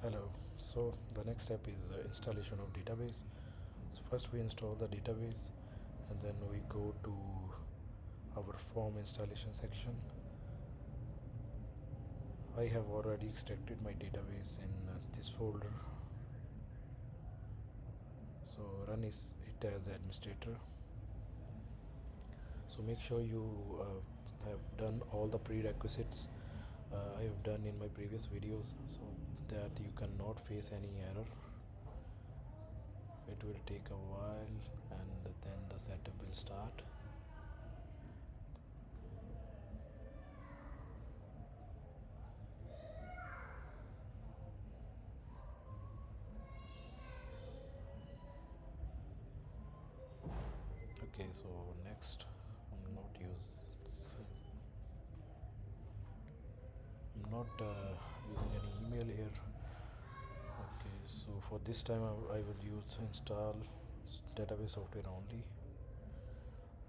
Hello. So the next step is installation of database. So first we install the database and then we go to our form installation section. I have already extracted my database in this folder. So run it as administrator. So make sure you have done all the prerequisites I have done in my previous videos so that you cannot face any error. It will take a while and then the setup will start. Okay, so next I'm not using any email here. Okay, so for this time I will use install database software only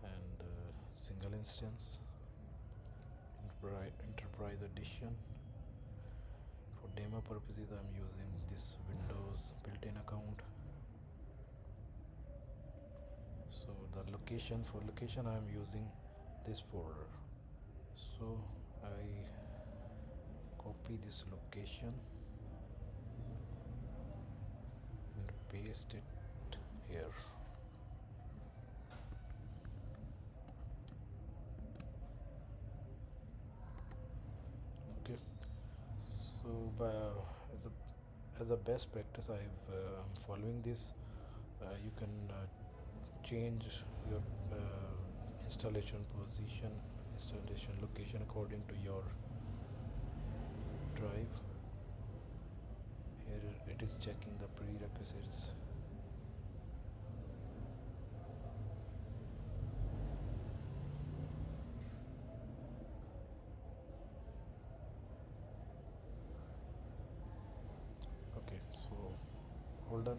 and single instance enterprise edition. For demo purposes I'm using this Windows built-in account. So the location, for location I am using this folder. So I copy this location and paste it here. Okay, so as a best practice I'm following this. You can change your installation position, installation location according to your drive. Here it is checking the prerequisites. Okay, so hold on.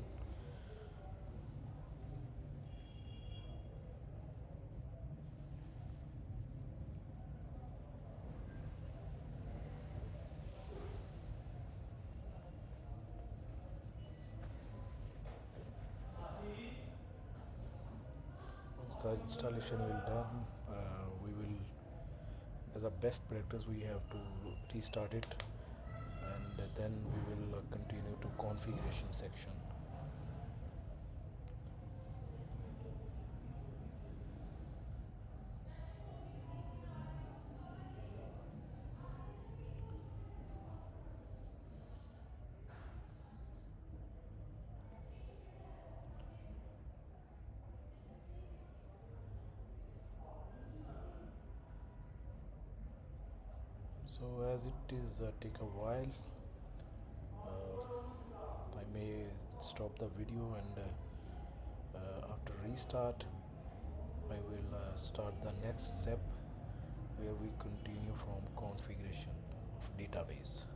Once the installation will done, we will, as a best practice, we have to restart it, and then we will continue to configuration section. So as it is take a while, I may stop the video and after restart I will start the next step where we continue from configuration of database.